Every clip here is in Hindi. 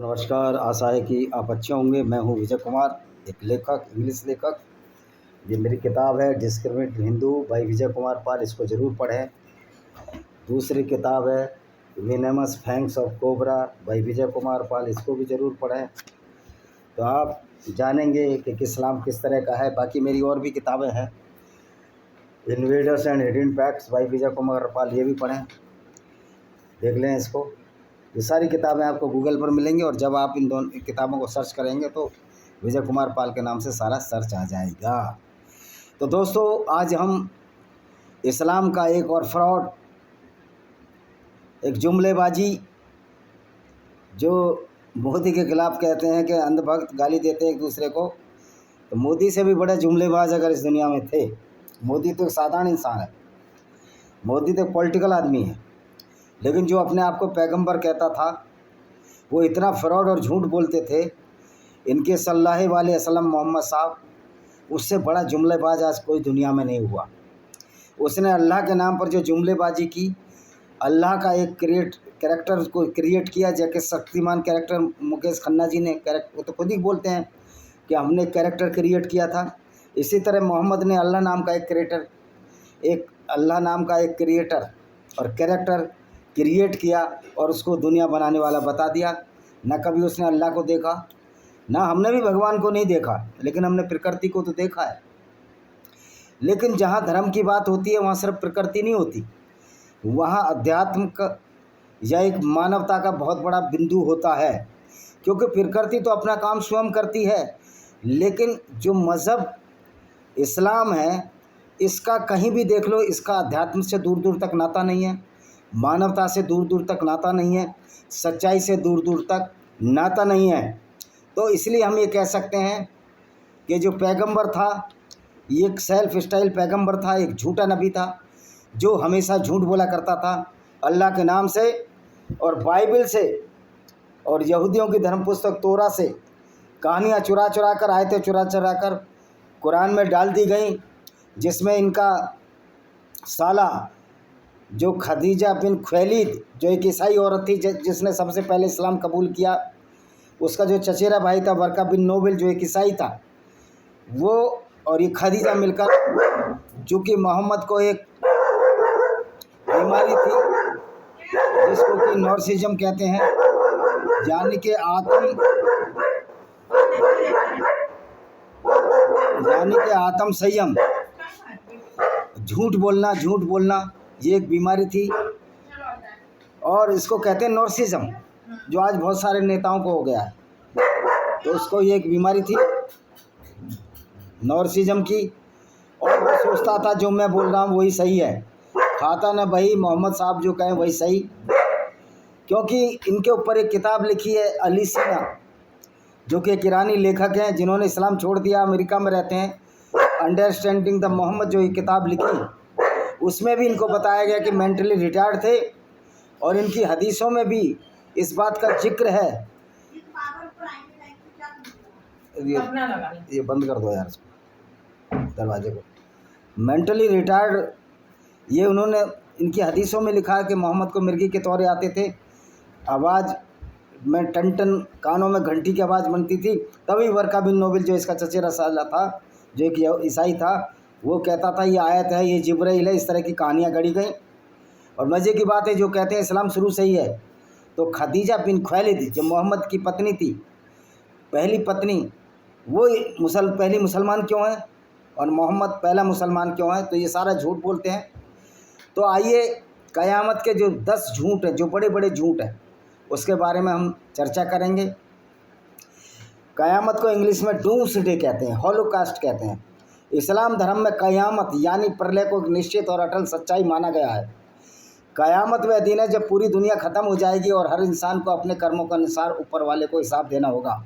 नमस्कार, आशा है कि आप अच्छे होंगे। मैं हूं विजय कुमार, एक लेखक, इंग्लिश लेखक। ये मेरी किताब है डिस्क्रिमिनेट हिंदू बाय विजय कुमार पाल, इसको ज़रूर पढ़ें। दूसरी किताब है venomous fangs of cobra by Vijay Kumar Pal, इसको भी ज़रूर पढ़ें। तो आप जानेंगे कि इस्लाम किस तरह का है। बाकी मेरी और भी किताबें हैं, invaders and hidden facts by Vijay Kumar Pal, ये भी पढ़ें, देख लें इसको। ये सारी किताबें आपको गूगल पर मिलेंगी और जब आप इन दोनों किताबों को सर्च करेंगे तो विजय कुमार पाल के नाम से सारा सर्च आ जाएगा। तो दोस्तों, आज हम इस्लाम का एक और फ्रॉड, एक जुमलेबाजी, जो मोदी के खिलाफ कहते हैं कि अंधभक्त गाली देते हैं एक दूसरे को, तो मोदी से भी बड़े जुमलेबाज अगर इस दुनिया में थे। मोदी तो एक साधारण इंसान है, मोदी तो पॉलिटिकल आदमी है, लेकिन जो अपने आप को पैगंबर कहता था वो इतना फ्रॉड और झूठ बोलते थे। इनके सल्लल्लाहु अलैहि वसल्लम मोहम्मद साहब, उससे बड़ा जुमलेबाज आज कोई दुनिया में नहीं हुआ। उसने अल्लाह के नाम पर जो जुमलेबाजी की, अल्लाह का एक कैरेक्टर को क्रिएट किया, जैसे शक्तिमान कैरेक्टर मुकेश खन्ना जी ने वो तो खुद ही बोलते हैं कि हमने कैरेक्टर क्रिएट किया था। इसी तरह मोहम्मद ने अल्लाह नाम का एक क्रिएटर और कैरेक्टर क्रिएट किया और उसको दुनिया बनाने वाला बता दिया। न कभी उसने अल्लाह को देखा, ना हमने भी भगवान को नहीं देखा, लेकिन हमने प्रकृति को तो देखा है। लेकिन जहाँ धर्म की बात होती है वहाँ सिर्फ प्रकृति नहीं होती, वहाँ अध्यात्म का या एक मानवता का बहुत बड़ा बिंदु होता है। क्योंकि प्रकृति तो अपना काम स्वयं करती है, लेकिन जो मज़हब इस्लाम है, इसका कहीं भी देख लो, इसका अध्यात्म से दूर दूर तक नाता नहीं है, मानवता से दूर दूर तक नाता नहीं है, सच्चाई से दूर दूर तक नाता नहीं है। तो इसलिए हम ये कह सकते हैं कि जो पैगंबर था, ये एक सेल्फ स्टाइल पैगंबर था, एक झूठा नबी था जो हमेशा झूठ बोला करता था अल्लाह के नाम से और बाइबल से और यहूदियों की धर्म पुस्तक तोरा से कहानियाँ चुरा चुरा कर, आयतें चुरा चुरा कर कुरान में डाल दी गई, जिसमें इनका साला जो खदीजा बिन खुवैलिद, जो एक ईसाई औरत थी जिसने सबसे पहले इस्लाम कबूल किया, उसका जो चचेरा भाई था वर्का बिन नोबल, जो एक ईसाई था, वो और ये खदीजा मिलकर, चूँकि मोहम्मद को एक बीमारी थी जिसको कि नॉर्सिज्म कहते हैं, यानी कि आत्म संयम, झूठ बोलना, ये एक बीमारी थी और इसको कहते हैं नॉर्सिज्म, जो आज बहुत सारे नेताओं को हो गया है। तो उसको ये एक बीमारी थी नॉर्सिज्म की, और वो सोचता था जो मैं बोल रहा हूँ वही सही है, खाता ना भाई मोहम्मद साहब जो कहें वही सही। क्योंकि इनके ऊपर एक किताब लिखी है अली सीना, जो कि एक ईरानी लेखक हैं जिन्होंने इस्लाम छोड़ दिया, अमेरिका में रहते हैं, अंडरस्टैंडिंग द मोहम्मद जो ये किताब लिखी, उसमें भी इनको बताया गया कि मेंटली रिटायर्ड थे और इनकी हदीसों में भी इस बात का जिक्र है। ये बंद कर दो यार दरवाजे को। मेंटली रिटायर्ड, ये उन्होंने इनकी हदीसों में लिखा है कि मोहम्मद को मिर्गी के तौर आते थे, आवाज़ में टन टन कानों में घंटी की आवाज़ बनती थी। तभी वर्का बिन नोबल, जो इसका चचेरा साला था, जो एक ईसाई था, वो कहता था ये आयत है, ये जिब्राइल है, इस तरह की कहानियाँ गढ़ी गई। और मज़े की बात है, जो कहते हैं इस्लाम शुरू से ही है, तो खदीजा बिन खुवैलिद जो मोहम्मद की पत्नी थी, पहली पत्नी, वो पहली मुसलमान क्यों है और मोहम्मद पहला मुसलमान क्यों है? तो ये सारा झूठ बोलते हैं। तो आइए क़यामत के जो 10 झूठ हैं, जो बड़े बड़े झूठ हैं, उसके बारे में हम चर्चा करेंगे। क़यामत को इंग्लिश में डूम्सडे कहते हैं, हॉलोकास्ट कहते हैं। इस्लाम धर्म में क़यामत यानी प्रलय को निश्चित और अटल सच्चाई माना गया है। क़यामत वह दिन है जब पूरी दुनिया ख़त्म हो जाएगी और हर इंसान को अपने कर्मों के अनुसार ऊपर वाले को हिसाब देना होगा।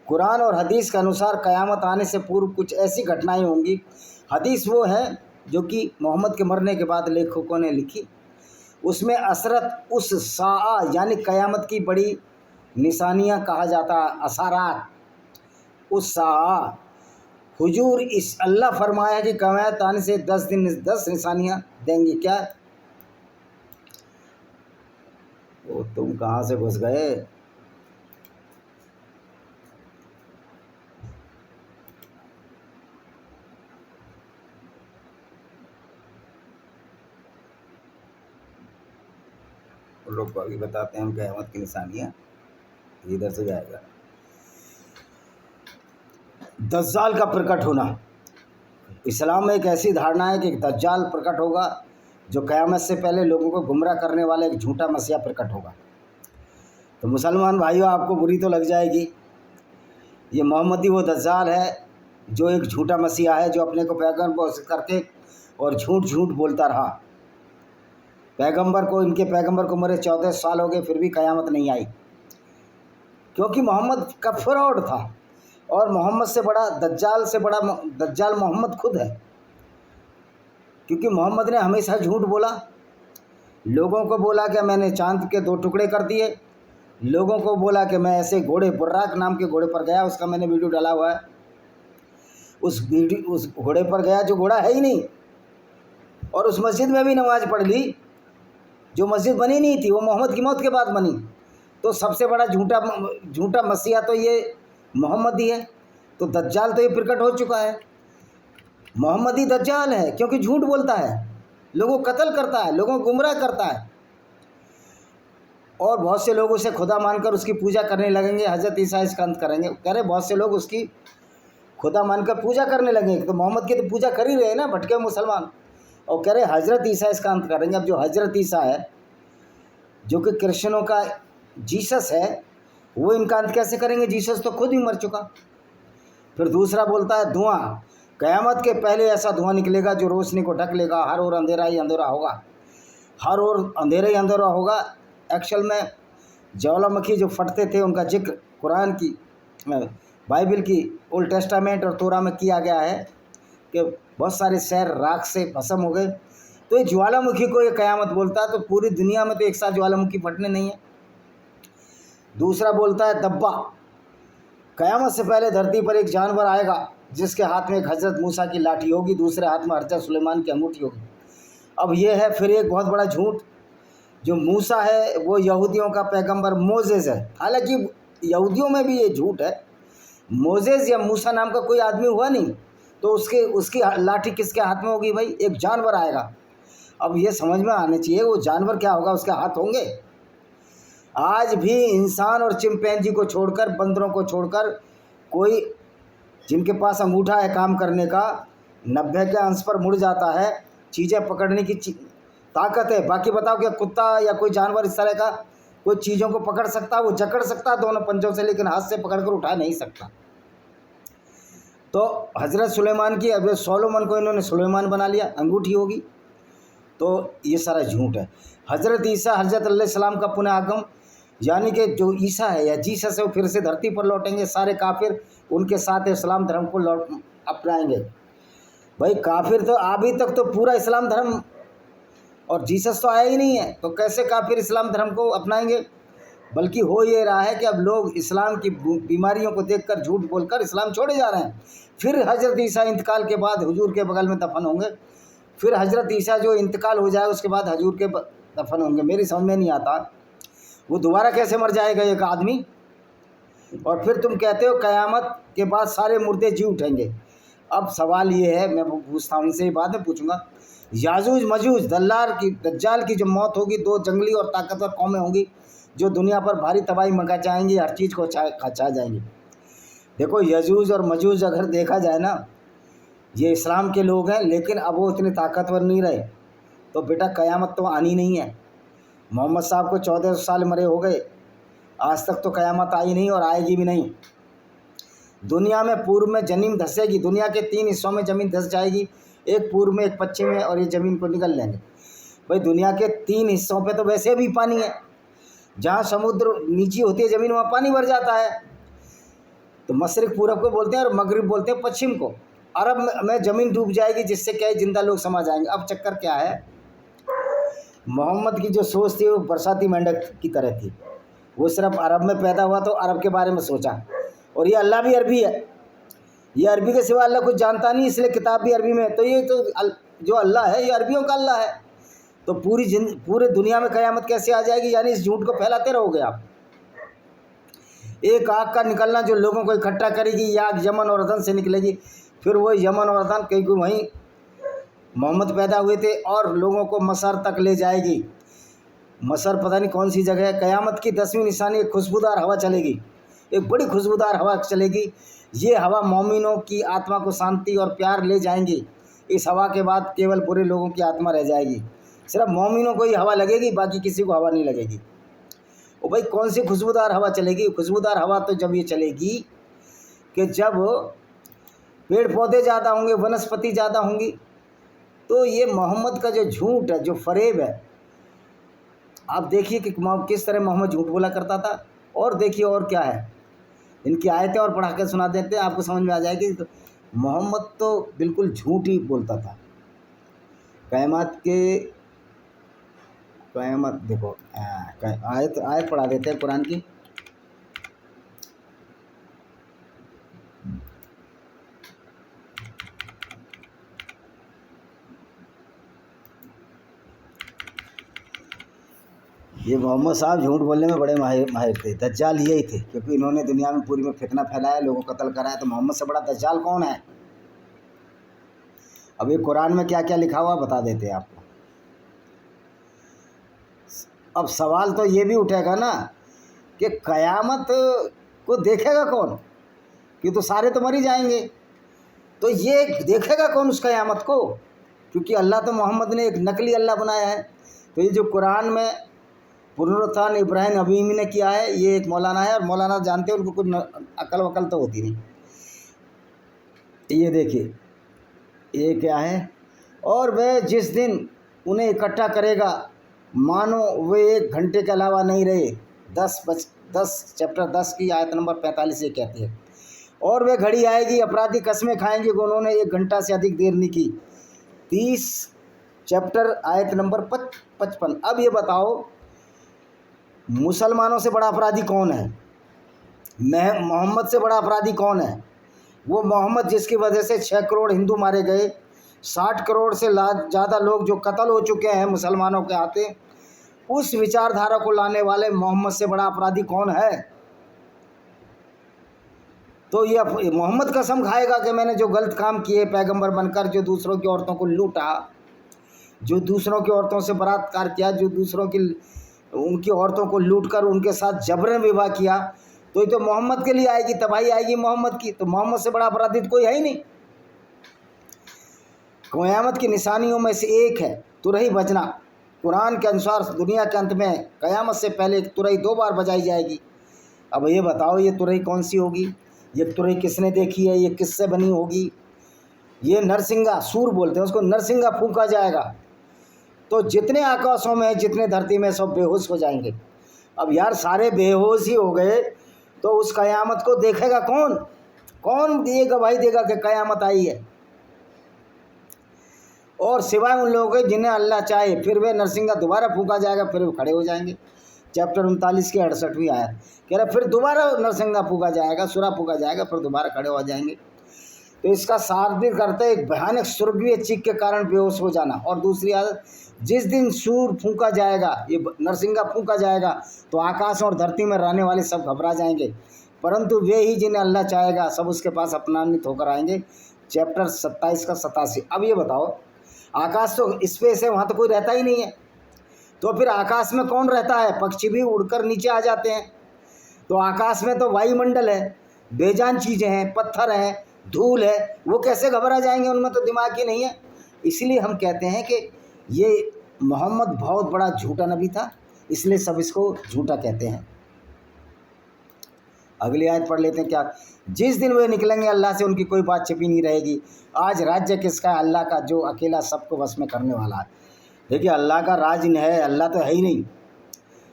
कुरान और हदीस के अनुसार क़यामत आने से पूर्व कुछ ऐसी घटनाएं होंगी। हदीस वो है जो कि मोहम्मद के मरने के बाद लेखकों ने लिखी, उसमें असरत उस साआ यानी क़यामत की बड़ी निशानियां कहा जाता है, असारात उस साआ। हुजूर इस अल्लाह फरमाया कि क़यामत आने से 10 निशानियां देंगी। क्या वो तुम कहाँ से घुस गए? डॉक्टर लोग को अभी बताते हैं हम क़यामत की निशानियाँ, इधर से जाएगा। दज्जाल का प्रकट होना। इस्लाम में एक ऐसी धारणा है कि एक दज्जाल प्रकट होगा जो क़यामत से पहले लोगों को गुमराह करने वाला एक झूठा मसीहा प्रकट होगा। तो मुसलमान भाइयों, आपको बुरी तो लग जाएगी। ये मोहम्मदी वो दज्जाल है जो एक झूठा मसीहा है, जो अपने को पैगंबर करके और झूठ झूठ बोलता रहा। पैगंबर को, इनके पैगंबर को मरे 14 साल हो गए, फिर भी क़यामत नहीं आई, क्योंकि मोहम्मद का फ्रॉड था। और मोहम्मद से बड़ा, दज्जाल से बड़ा दज्जाल मोहम्मद खुद है, क्योंकि मोहम्मद ने हमेशा झूठ बोला। लोगों को बोला कि मैंने चांद के 2 टुकड़े कर दिए, लोगों को बोला कि मैं ऐसे घोड़े, बुर्राक नाम के घोड़े पर गया, उसका मैंने वीडियो डाला हुआ है। उस घोड़े पर गया जो घोड़ा है ही नहीं, और उस मस्जिद में भी नमाज़ पढ़ ली जो मस्जिद बनी नहीं थी, वो मोहम्मद की मौत के बाद बनी। तो सबसे बड़ा झूठा मसीहा तो ये मोहम्मद ही है। तो दज्जाल तो ये प्रकट हो चुका है। मोहम्मद ही दज्जाल है, क्योंकि झूठ बोलता है, लोगों को कत्ल करता है, लोगों को गुमराह करता है। और बहुत से लोग उसे खुदा मानकर उसकी पूजा करने लगेंगे। हज़रत ईसा इसका अंत करेंगे, कह रहे बहुत से लोग उसकी खुदा मानकर पूजा करने लगेंगे। तो मोहम्मद की तो पूजा कर ही रहे ना भटके मुसलमान, और कह रहे हज़रत ईसा इसका अंत करेंगे। अब जो हज़रत ईसा है, जो कि क्रिश्चियनों का जीसस है, वो इनका अंत कैसे करेंगे? जीसस तो खुद ही मर चुका। फिर दूसरा बोलता है धुआं, क़यामत के पहले ऐसा धुआं निकलेगा जो रोशनी को ढक लेगा, हर ओर अंधेरा ही अंधेरा होगा, हर ओर अंधेरा ही अंधेरा होगा। एक्चुअल में ज्वालामुखी जो फटते थे उनका जिक्र कुरान की, बाइबल की, ओल्ड टेस्टामेंट और तोरा में किया गया है कि बहुत सारे शहर राख से भस्म हो गए। तो ये ज्वालामुखी को ये क़यामत बोलता है। तो पूरी दुनिया में तो एक साथ ज्वालामुखी फटने नहीं है। दूसरा बोलता है दब्बा, क़यामत से पहले धरती पर एक जानवर आएगा जिसके हाथ में एक हज़रत मूसा की लाठी होगी, दूसरे हाथ में हज़रत सुलेमान की अंगूठी होगी। अब ये है फिर एक बहुत बड़ा झूठ। जो मूसा है वो यहूदियों का पैगंबर मोसेस है, हालांकि यहूदियों में भी ये झूठ है। मोसेस या मूसा नाम का कोई आदमी हुआ नहीं, तो उसकी लाठी किसके हाथ में होगी भाई? एक जानवर आएगा। अब ये समझ में आने चाहिए वो जानवर क्या होगा, उसके हाथ होंगे। आज भी इंसान और चिंपैंजी को छोड़कर, बंदरों को छोड़कर, कोई जिनके पास अंगूठा है काम करने का, 90 के अंश पर मुड़ जाता है, चीज़ें पकड़ने की ताकत है। बाकी बताओ क्या कुत्ता या कोई जानवर इस तरह का कोई चीज़ों को पकड़ सकता? वो जकड़ सकता दोनों पंजों से, लेकिन हाथ से पकड़कर उठा नहीं सकता। तो हज़रत सुलेमान की, अब सोलोमन को इन्होंने सुलेमान बना लिया, अंगूठी होगी। तो ये सारा झूठ है। हज़रत ईसा, हज़रत अलैहिस्सलाम का पुनः आगम, यानी कि जो ईसा है या जीसस है वो फिर से धरती पर लौटेंगे। सारे काफिर उनके साथ इस्लाम धर्म को अपनाएंगे। भाई काफिर तो अभी तक तो पूरा इस्लाम धर्म, और जीसस तो आया ही नहीं है, तो कैसे काफिर इस्लाम धर्म को अपनाएंगे? बल्कि हो ये रहा है कि अब लोग इस्लाम की बीमारियों को देखकर, झूठ बोलकर इस्लाम छोड़े जा रहे हैं। फिर हज़रत ईसा इंतकाल के बाद हुजूर के बगल में दफन होंगे। फिर हज़रत ईसा जो इंतकाल हो जाए उसके बाद हजूर के दफन होंगे। मेरी समझ में नहीं आता वो दोबारा कैसे मर जाएगा एक आदमी। और फिर तुम कहते हो क़यामत के बाद सारे मुर्दे जी उठेंगे। अब सवाल ये है, मैं पूछता हूँ, इनसे बाद में पूछूंगा, याजूज मजूज दज्जाल की जो मौत होगी, 2 जंगली और ताकतवर कौमें होंगी जो दुनिया पर भारी तबाही मचा जाएंगी, हर चीज़ को खा जाएंगी। देखो यजूज और मजूज अगर देखा जाए ना, ये इस्लाम के लोग हैं, लेकिन अब वो इतने ताकतवर नहीं रहे। तो बेटा क़यामत तो आनी नहीं है। मोहम्मद साहब को 14 साल मरे हो गए, आज तक तो क़यामत आई नहीं और आएगी भी नहीं। दुनिया में पूर्व में ज़मीन धंसेगी, दुनिया के 3 हिस्सों में ज़मीन धंस जाएगी, एक पूर्व में एक पश्चिम में, और ये ज़मीन को निगल लेंगे। भाई दुनिया के 3 हिस्सों पे तो वैसे भी पानी है। जहाँ समुद्र नीची होती है ज़मीन, वहाँ पानी भर जाता है। तो मशरिक़ पूरब को बोलते हैं और मगरिब बोलते हैं पश्चिम को। अरब में ज़मीन डूब जाएगी, जिससे क्या है जिंदा लोग समा जाएंगे। अब चक्कर क्या है, मोहम्मद की जो सोच थी वो बरसाती मेंढक की तरह थी। वो सिर्फ अरब में पैदा हुआ तो अरब के बारे में सोचा, और ये अल्लाह भी अरबी है, ये अरबी के सिवा अल्लाह कुछ जानता नहीं, इसलिए किताब भी अरबी में है। तो ये तो जो अल्लाह है ये अरबियों का अल्लाह है। तो पूरे दुनिया में क़यामत कैसे आ जाएगी? यानी इस झूठ को फैलाते रहोगे आप। एक आग का निकलना जो लोगों को इकट्ठा करेगी, ये आग यमन और अदन से निकलेगी, फिर वो यमन और अदन, क्योंकि वहीं मोहम्मद पैदा हुए थे, और लोगों को मसर तक ले जाएगी। मसर पता नहीं कौन सी जगह है। क़यामत की 10वीं निशानी एक खुशबूदार हवा चलेगी, एक बड़ी खुशबूदार हवा चलेगी। ये हवा मोमिनों की आत्मा को शांति और प्यार ले जाएंगी। इस हवा के बाद केवल बुरे लोगों की आत्मा रह जाएगी। सिर्फ मोमिनों को ही हवा लगेगी, बाकी किसी को हवा नहीं लगेगी। ओ भाई, कौन सी खुशबूदार हवा चलेगी? खुशबूदार हवा तो जब ये चलेगी कि जब पेड़ पौधे ज़्यादा होंगे, वनस्पति ज़्यादा होंगी। तो ये मोहम्मद का जो झूठ है, जो फरेब है, आप देखिए कि किस तरह मोहम्मद झूठ बोला करता था। और देखिए और क्या है, इनकी आयतें और पढ़ा कर सुना देते हैं, आपको समझ में आ जाएगी। तो मोहम्मद तो बिल्कुल झूठ ही बोलता था। क़यामत देखो, आयत पढ़ा देते हैं कुरान की। ये मोहम्मद साहब झूठ बोलने में बड़े माहिर थे। दज्जाल यही थे, क्योंकि इन्होंने दुनिया में पूरी में फितना फैलाया, लोगों को कत्ल कराया। तो मोहम्मद से बड़ा दज्जाल कौन है? अब ये कुरान में क्या क्या लिखा हुआ बता देते हैं आपको। अब सवाल तो ये भी उठेगा ना कि क़यामत को देखेगा कौन? कि तो सारे तो मर ही जाएंगे, तो ये देखेगा कौन उस क़यामत को? क्योंकि अल्लाह तो मोहम्मद ने एक नकली अल्लाह बनाया है। तो ये जो कुरान में पुनरुत्थान इब्राहिम अबीमी ने किया है, ये एक मौलाना है, और मौलाना जानते हैं उनको कुछ अकल वकल तो होती नहीं। ये देखिए, ये क्या है? और वह जिस दिन उन्हें इकट्ठा करेगा, मानो वे 1 घंटे के अलावा नहीं रहे। 10 चैप्टर 10 की आयत नंबर 45 ये कहती है। और वह घड़ी आएगी, अपराधी कस्में खाएंगे कि उन्होंने 1 घंटा से अधिक देर नहीं की। 30 चैप्टर आयत नंबर 55। अब ये बताओ, मुसलमानों से बड़ा अपराधी कौन है? मोहम्मद से बड़ा अपराधी कौन है? वो मोहम्मद जिसकी वजह से 6 करोड़ हिंदू मारे गए, 60 करोड़ से ज़्यादा लोग जो कत्ल हो चुके हैं मुसलमानों के हाथे। उस विचारधारा को लाने वाले मोहम्मद से बड़ा अपराधी कौन है? तो ये मोहम्मद कसम खाएगा कि मैंने जो गलत काम किए पैगंबर बनकर, जो दूसरों की औरतों को लूटा, जो दूसरों की औरतों से बलात्कार किया, जो दूसरों की उनकी औरतों को लूटकर उनके साथ जबरन विवाह किया, तो ये तो मोहम्मद के लिए आएगी, तबाही आएगी मोहम्मद की। तो मोहम्मद से बड़ा अपराधी तो कोई है ही नहीं। क़यामत की निशानियों में से एक है तुरही बजना। कुरान के अनुसार दुनिया के अंत में क़यामत से पहले तुरही 2 बार बजाई जाएगी। अब ये बताओ, ये तुरही कौन सी होगी? ये तुरही किसने देखी है? ये किससे बनी होगी? ये नरसिंगा, सूर बोलते हैं उसको, नरसिंगा फूंका जाएगा। तो जितने आकाशों में, जितने धरती में, सब बेहोश हो जाएंगे। अब यार सारे बेहोश ही हो गए, तो उस क़यामत को देखेगा कौन? कौन ये गवाही देगा कि क़यामत आई है? और सिवाय उन लोगों के जिन्हें अल्लाह चाहे, फिर वे नरसिंगा दोबारा फूंका जाएगा, फिर वे खड़े हो जाएंगे। चैप्टर 39 की 68वीं आयत कह रहा फिर दोबारा नरसिंगा फूंका जाएगा, सुरा फूंका जाएगा, फिर दोबारा खड़े हो जाएंगे। तो इसका शाब्दिक करते एक भयानक स्वर्गीय चीख के कारण बेहोश हो जाना। और दूसरी आदत, जिस दिन सूर फूंका जाएगा, ये नरसिंगा फूंका जाएगा, तो आकाश और धरती में रहने वाले सब घबरा जाएंगे, परंतु वे ही जिन्हें अल्लाह चाहेगा सब उसके पास अपमानित होकर आएंगे। चैप्टर 27 का 87। अब ये बताओ, आकाश तो स्पेस है, वहाँ तो कोई रहता ही नहीं है, तो फिर आकाश में कौन रहता है? पक्षी भी उड़कर नीचे आ जाते हैं। तो आकाश में तो वायुमंडल है, बेजान चीज़ें हैं, पत्थर हैं, धूल है, वो कैसे घबरा जाएंगे? उनमें तो दिमाग ही नहीं है। इसलिए हम कहते हैं कि ये मोहम्मद बहुत बड़ा झूठा नबी था, इसलिए सब इसको झूठा कहते हैं। अगली आयत पढ़ लेते हैं। क्या? जिस दिन वे निकलेंगे अल्लाह से उनकी कोई बात छिपी नहीं रहेगी। आज राज्य किसका है? अल्लाह का, जो अकेला सबको वश में करने वाला है। देखिए, अल्लाह का राज है, अल्लाह तो है ही नहीं,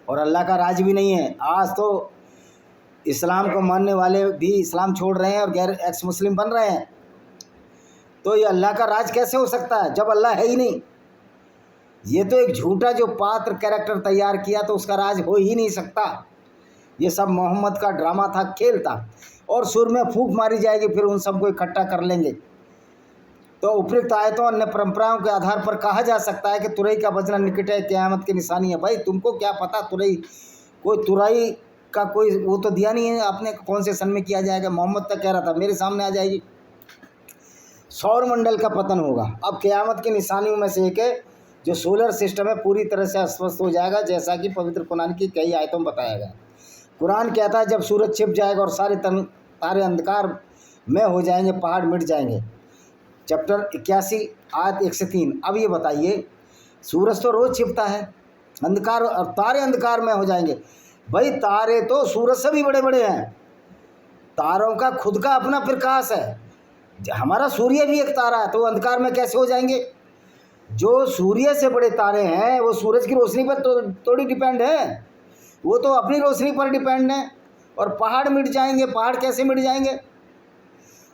और अल्लाह का राज भी नहीं है। आज तो इस्लाम को मानने वाले भी इस्लाम छोड़ रहे हैं और गैर एक्स मुस्लिम बन रहे हैं। तो ये अल्लाह का राज कैसे हो सकता है जब अल्लाह है ही नहीं? ये तो एक झूठा जो पात्र कैरेक्टर तैयार किया, तो उसका राज हो ही नहीं सकता। ये सब मोहम्मद का ड्रामा था, खेल था। और सुर में फूंक मारी जाएगी, फिर उन सबको इकट्ठा कर लेंगे। तो उपयुक्त आयतों अन्य परंपराओं के आधार पर कहा जा सकता है कि तुरई का बजना निकट है, क़यामत की निशानी है। भाई तुमको क्या पता तुरई का कोई वो तो दिया नहीं है आपने, कौन से सन में किया जाएगा? मोहम्मद तक कह रहा था मेरे सामने आ जाएगी। सौर मंडल का पतन होगा। अब क़यामत की निशानियों में से एक है जो सोलर सिस्टम है पूरी तरह से अस्वस्थ हो जाएगा, जैसा कि पवित्र कुरान की कई आयतों में बताया गया। कुरान कहता है जब सूरज छिप जाएगा और सारे तारे अंधकार में हो जाएंगे, पहाड़ मिट जाएंगे। चैप्टर 81 आयत 1 से 3। अब ये बताइए, सूरज तो रोज़ छिपता है, अंधकार और तारे अंधकार में हो जाएंगे। भाई तारे तो सूरज से भी बड़े बड़े हैं, तारों का खुद का अपना प्रकाश है। हमारा सूर्य भी एक तारा है, तो अंधकार में कैसे हो जाएंगे? जो सूर्य से बड़े तारे हैं वो सूरज की रोशनी पर थोड़ी डिपेंड है, वो तो अपनी रोशनी पर डिपेंड है। और पहाड़ मिट जाएंगे, पहाड़ कैसे मिट जाएंगे?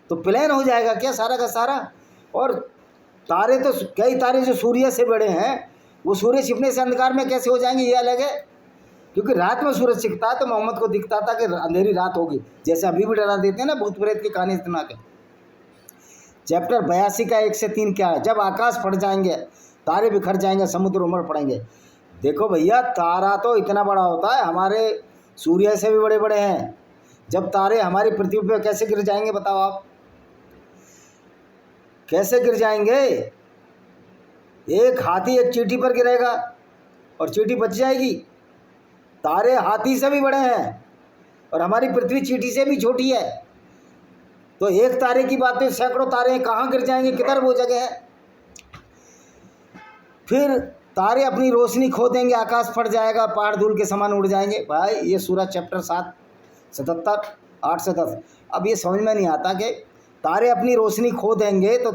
तो प्लेन हो जाएगा क्या सारा का सारा? और तारे तो कई तारे जो सूर्य से बड़े हैं वो सूर्य छिपने से अंधकार में कैसे हो जाएंगे, ये अलग है। क्योंकि रात में सूरज छिपता है तो मोहम्मद को दिखता था कि अंधेरी रात होगी, जैसे अभी भी डरा देते हैं ना भूत प्रेत की कहानी सुना के। चैप्टर 82 का 1 से 3 क्या है? जब आकाश फट जाएंगे, तारे बिखर जाएंगे, समुद्र उमड़ पड़ेंगे। देखो भैया, तारा तो इतना बड़ा होता है, हमारे सूर्य से भी बड़े बड़े हैं। जब तारे हमारी पृथ्वी पर कैसे गिर जाएंगे बताओ आप, कैसे गिर जाएंगे? एक हाथी एक चींटी पर गिरेगा और चींटी बच जाएगी। तारे हाथी से भी बड़े हैं और हमारी पृथ्वी चींटी से भी छोटी है। तो एक तारे की बात है, सैकड़ों तारे कहाँ गिर जाएंगे, किधर वो जगह है? फिर तारे अपनी रोशनी खो देंगे, आकाश फट जाएगा, पहाड़ धूल के समान उड़ जाएंगे। भाई ये सूरज चैप्टर 7 77 8 से 10। अब ये समझ में नहीं आता कि तारे अपनी रोशनी खो देंगे तो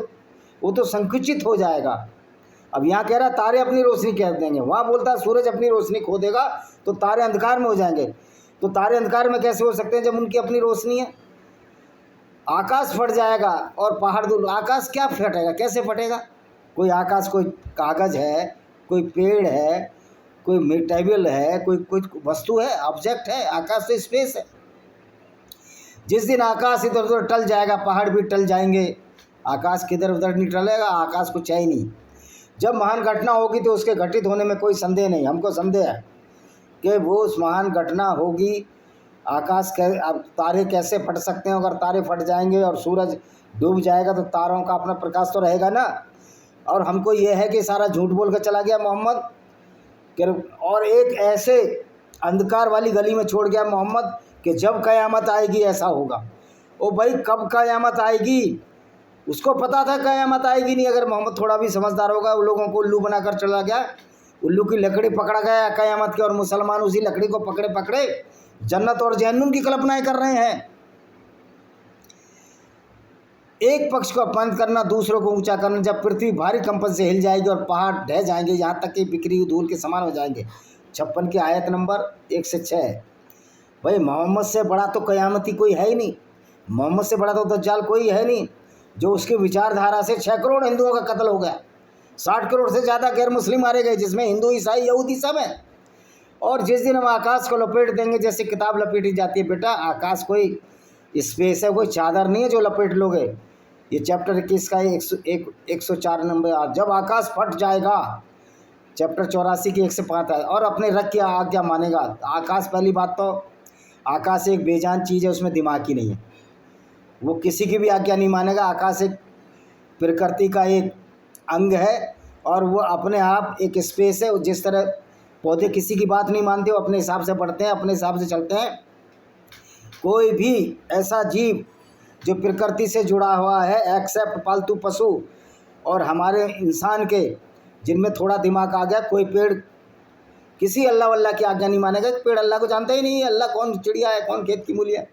वो तो संकुचित हो जाएगा। अब यहाँ कह रहा तारे अपनी रोशनी कह देंगे, वहाँ बोलता है सूरज अपनी रोशनी खो देगा तो तारे अंधकार में हो जाएंगे। तो तारे अंधकार में कैसे हो सकते हैं जब उनकी अपनी रोशनी है? आकाश फट जाएगा और पहाड़ धूल। आकाश क्या फटेगा, कैसे फटेगा? कोई आकाश कोई कागज़ है, कोई पेड़ है, कोई मेटेरियल है, कोई वस्तु है, ऑब्जेक्ट है? आकाश तो स्पेस है। जिस दिन आकाश इधर उधर टल जाएगा, पहाड़ भी टल जाएंगे। आकाश किधर उधर नहीं टलेगा, आकाश कुछ है ही नहीं। जब महान घटना होगी तो उसके घटित होने में कोई संदेह नहीं। हमको संदेह है कि वो उस महान घटना होगी। आकाश तारे कैसे फट सकते हैं? अगर तारे फट जाएंगे और सूरज डूब जाएगा तो तारों का अपना प्रकाश तो रहेगा ना। और हमको ये है कि सारा झूठ बोल कर चला गया मोहम्मद, और एक ऐसे अंधकार वाली गली में छोड़ गया मोहम्मद कि जब क़यामत आएगी ऐसा होगा। ओ भाई, कब क़यामत आएगी उसको पता था, क़यामत आएगी नहीं। अगर मोहम्मद थोड़ा भी समझदार होगा, उन लोगों को उल्लू बनाकर चला गया, उल्लू की लकड़ी पकड़ा गया क़यामत की, और मुसलमान उसी लकड़ी को पकड़े पकड़े जन्नत और जहन्नुम की कल्पनाएं कर रहे हैं। एक पक्ष को अपमानित करना, दूसरों को ऊंचा करना। जब पृथ्वी भारी कंपन से हिल जाएगी और पहाड़ ढह जाएंगे, यहाँ तक कि बिखरी हुई धूल के समान हो जाएंगे। 56 की आयत नंबर 1 से 6। भाई मोहम्मद से बड़ा तो क़यामती कोई है ही नहीं, मोहम्मद से बड़ा तो दज्जाल कोई है नहीं। जो उसकी विचारधारा से 6 करोड़ हिंदुओं का कत्ल हो गया, 60 करोड़ से ज़्यादा गैर मुस्लिम मारे गए, जिसमें हिंदू ईसाई यहूदी सब हैं। और जिस दिन हम आकाश को लपेट देंगे जैसे किताब लपेटी जाती है, बेटा आकाश कोई स्पेस है, कोई चादर नहीं है जो लपेट लोगे। ये चैप्टर 21 का 104 नंबर। जब आकाश फट जाएगा, चैप्टर 84 की 1 से 5 है। और अपने रख की आज्ञा मानेगा। आकाश, पहली बात तो आकाश एक बेजान चीज़ है, उसमें दिमाग ही नहीं है, वो किसी की भी आज्ञा नहीं मानेगा। आकाश एक प्रकृति का एक अंग है और वो अपने आप एक स्पेस है। जिस तरह पौधे किसी की बात नहीं मानते, वो अपने हिसाब से बढ़ते हैं, अपने हिसाब से चलते हैं। कोई भी ऐसा जीव जो प्रकृति से जुड़ा हुआ है, एक्सेप्ट पालतू पशु और हमारे इंसान के, जिनमें थोड़ा दिमाग आ गया, कोई पेड़ किसी अल्लाह वल्लाह की आज्ञा नहीं मानेगा। पेड़ अल्लाह को जानता ही नहीं है, अल्लाह कौन चिड़िया है, कौन खेत की मूली है,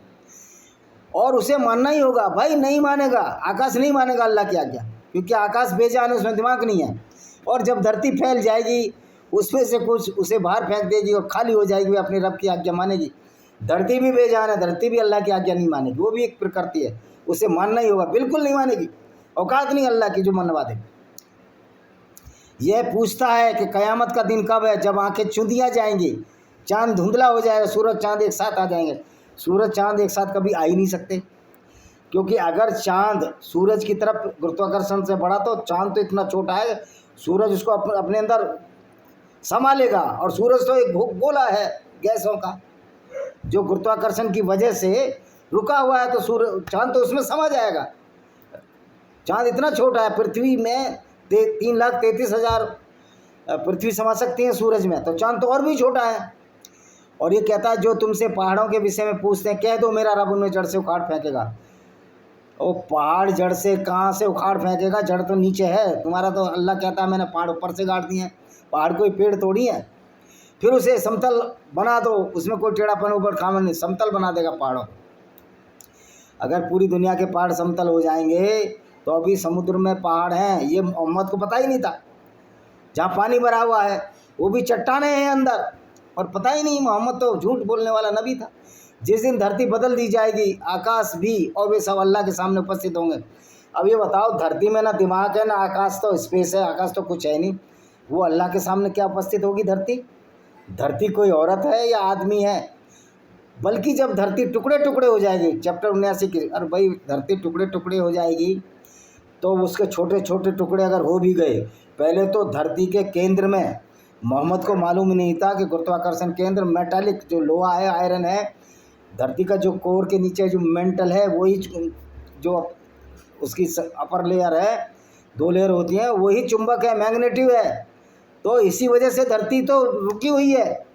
और उसे मानना ही होगा। भाई नहीं मानेगा, आकाश नहीं मानेगा अल्लाह की आज्ञा, क्योंकि आकाश बेजान है, उसमें दिमाग नहीं है। और जब धरती फैल जाएगी, उसमें से कुछ उसे बाहर फेंक देगी और खाली हो जाएगी, वो अपने रब की आज्ञा मानेगी। धरती भी बेजान है, धरती भी अल्लाह की आज्ञा नहीं मानेगी, वो भी एक प्रकृति है, उसे मानना ही होगा। बिल्कुल नहीं मानेगी, औकात नहीं अल्लाह की जो मनवा दे। यह पूछता है कि क़यामत का दिन कब है? जब आंखें चुंदियाँ जाएंगी, चांद धुंधला हो जाएगा, सूरज चांद एक साथ आ जाएंगे। सूरज चांद एक साथ कभी आ ही नहीं सकते, क्योंकि अगर चांद सूरज की तरफ गुरुत्वाकर्षण से बढ़ा तो चांद तो इतना छोटा है, सूरज उसको अपने अंदर समा लेगा। और सूरज तो एक गोला है गैसों का, जो गुरुत्वाकर्षण की वजह से रुका हुआ है, तो चांद तो उसमें समा जाएगा। चांद इतना छोटा है, पृथ्वी में 3,33,000 पृथ्वी समझ सकती है सूरज में, तो चांद तो और भी छोटा है। और ये कहता है जो तुमसे पहाड़ों के विषय में पूछते हैं, कह दो मेरा रब उन्हें जड़ से उखाड़ फेंकेगा। वो पहाड़ जड़ से कहाँ से उखाड़ फेंकेगा, जड़ तो नीचे है। तुम्हारा तो अल्लाह कहता है मैंने पहाड़ ऊपर से गाड़ दिए हैं, पहाड़ कोई पेड़ तोड़ी है। फिर उसे समतल बना दो, उसमें कोई टेढ़ापन ऊपर खामन नहीं, समतल बना देगा पहाड़ों। अगर पूरी दुनिया के पहाड़ समतल हो जाएंगे तो अभी समुद्र में पहाड़ हैं, ये मोहम्मद को पता ही नहीं था। जहाँ पानी भरा हुआ है वो भी चट्टानें हैं अंदर, और पता ही नहीं। मोहम्मद तो झूठ बोलने वाला नबी था। जिस दिन धरती बदल दी जाएगी, आकाश भी और वे सब अल्लाह के सामने उपस्थित होंगे। अब ये बताओ, धरती में ना दिमाग है ना आकाश, तो स्पेस है, आकाश तो कुछ है नहीं, वो अल्लाह के सामने क्या उपस्थित होगी धरती? धरती कोई औरत है या आदमी है? बल्कि जब धरती टुकड़े टुकड़े हो जाएगी, चैप्टर 79 की, अरे भाई धरती टुकड़े टुकड़े हो जाएगी तो उसके छोटे छोटे टुकड़े अगर हो भी गए, पहले तो धरती के केंद्र में मोहम्मद को मालूम ही नहीं था कि गुरुत्वाकर्षण केंद्र मेटालिक जो लोहा है, आयरन है, धरती का जो कोर के नीचे जो मेंटल है, वही जो उसकी अपर लेयर है, 2 लेयर होती हैं, वही चुंबक है, मैग्नेटिव है। तो इसी वजह से धरती तो रुकी हुई है।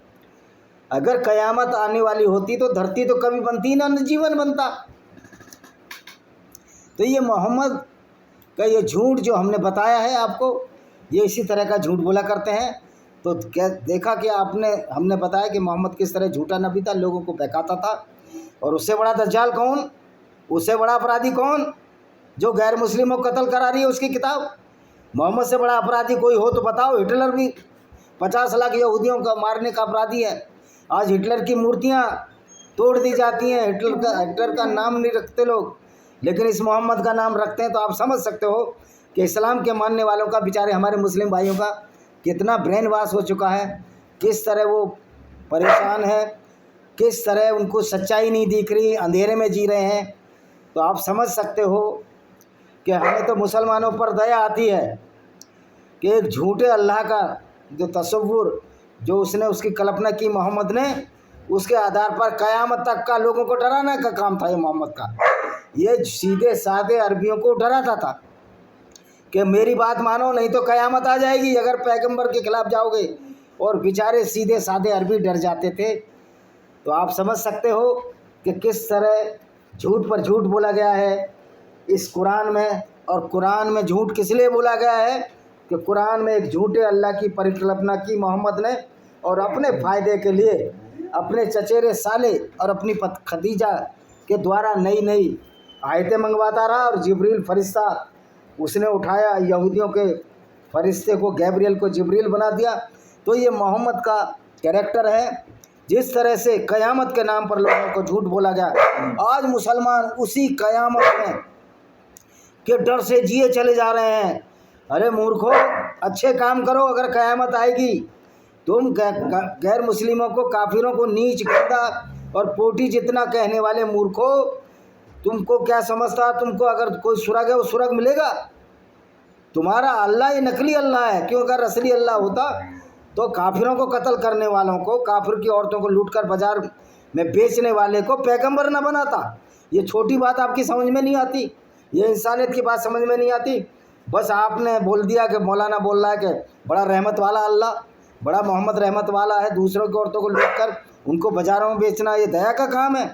अगर कयामत आने वाली होती तो धरती तो कभी बनती ना, जीवन बनता। तो ये मोहम्मद का ये झूठ जो हमने बताया है आपको, ये इसी तरह का झूठ बोला करते हैं। तो क्या देखा कि हमने बताया कि मोहम्मद किस तरह झूठा नबी था, लोगों को बहकाता था। और उससे बड़ा दज्जाल कौन, उससे बड़ा अपराधी कौन? जो गैर मुस्लिमों को कत्ल करा रही है उसकी किताब। मोहम्मद से बड़ा अपराधी कोई हो तो बताओ। हिटलर भी 50 लाख यहूदियों का मारने का अपराधी है। आज हिटलर की मूर्तियाँ तोड़ दी जाती हैं। हिटलर का नाम नहीं रखते लोग, लेकिन इस मोहम्मद का नाम रखते हैं। तो आप समझ सकते हो कि इस्लाम के मानने वालों का, बेचारे हमारे मुस्लिम भाइयों का कितना ब्रेन वॉश हो चुका है, किस तरह वो परेशान है, किस तरह उनको सच्चाई नहीं दिख रही, अंधेरे में जी रहे हैं। तो आप समझ सकते हो कि हमें तो मुसलमानों पर दया आती है कि एक झूठे अल्लाह का जो तसव्वुर, जो उसकी कल्पना की मोहम्मद ने, उसके आधार पर क़यामत तक का लोगों को डराने का काम था ये मोहम्मद का। ये सीधे साधे अरबियों को डराता था कि मेरी बात मानो नहीं तो क़यामत आ जाएगी अगर पैगंबर के खिलाफ जाओगे। और बेचारे सीधे साधे अरबी डर जाते थे। तो आप समझ सकते हो कि किस तरह झूठ पर झूठ बोला गया है इस कुरान में। और कुरान में झूठ किस लिए बोला गया है कि कुरान में एक झूठे अल्लाह की परिकल्पना की मोहम्मद ने, और अपने फ़ायदे के लिए अपने चचेरे साले और अपनी खदीजा के द्वारा नई नई आयतें मंगवाता रहा। और जिब्रील फरिश्ता उसने उठाया, यहूदियों के फरिश्ते को, गैब्रियल को जिब्रील बना दिया। तो ये मोहम्मद का कैरेक्टर है। जिस तरह से क़यामत के नाम पर लोगों को झूठ बोला गया, आज मुसलमान उसी क़यामत में के डर से जिए चले जा रहे हैं। अरे मूर्खो, अच्छे काम करो, अगर क़यामत आएगी। तुम गैर मुस्लिमों को, काफिरों को नीच, गंदा और पोटी जितना कहने वाले मूर्खो, तुमको क्या समझता? तुमको अगर कोई सुरग है वो सुरग मिलेगा? तुम्हारा अल्लाह ये नकली अल्लाह है। क्यों? अगर असली अल्लाह होता तो काफिरों को कत्ल करने वालों को, काफिर की औरतों को लूटकर बाजार में बेचने वाले को पैगंबर न बनाता। ये छोटी बात आपकी समझ में नहीं आती, ये इंसानियत की बात समझ में नहीं आती। बस आपने बोल दिया कि मौलाना बोल रहा है कि बड़ा रहमत वाला अल्लाह, बड़ा मोहम्मद रहमत वाला है, दूसरों की औरतों को लूटकर उनको बाज़ारों में बेचना ये दया का काम है।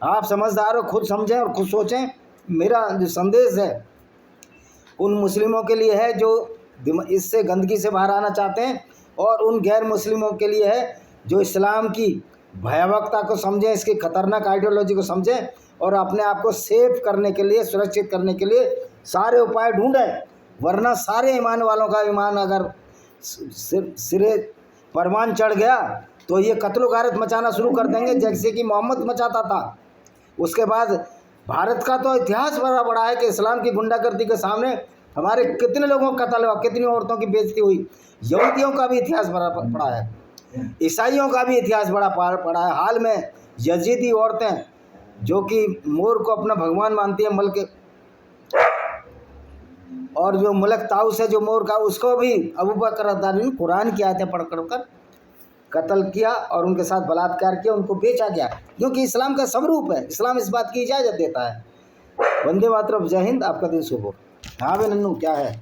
आप समझदार हो, खुद समझें और खुद सोचें। मेरा जो संदेश है उन मुस्लिमों के लिए है जो इससे गंदगी से बाहर आना चाहते हैं, और उन गैर मुस्लिमों के लिए है जो इस्लाम की भयावहता को समझें, इसकी खतरनाक आइडियोलॉजी को समझें, और अपने आप को सेफ करने के लिए, सुरक्षित करने के लिए सारे उपाय ढूंढें। वरना सारे ईमान वालों का ईमान अगर सिरे परवान चढ़ गया तो ये कत्लो गारत मचाना शुरू कर देंगे, जैसे कि मोहम्मद मचाता था। उसके बाद भारत का तो इतिहास बड़ा बड़ा है कि इस्लाम की गुंडागर्दी के सामने हमारे कितने लोगों का कत्ल हुआ, कितनी औरतों की बेइज्जती हुई। यहूदियों का भी इतिहास बड़ा पड़ा है, ईसाइयों का भी इतिहास बड़ा पड़ा है। हाल में यजीदी औरतें जो कि मोर को अपना भगवान मानती है, मलक, और जो मलक ताउस है जो मोर का, उसको भी अबू बकर रज़ियल्लाहु ने कुरान की आयतें पढ़ कर कत्ल किया और उनके साथ बलात्कार किया, उनको बेचा गया। क्योंकि इस्लाम का स्वरूप है, इस्लाम इस बात की इजाज़त देता है। वंदे मातरम, जय हिंद, आपका दिन शुभ हो। हाँ भाई नन्नू, क्या है?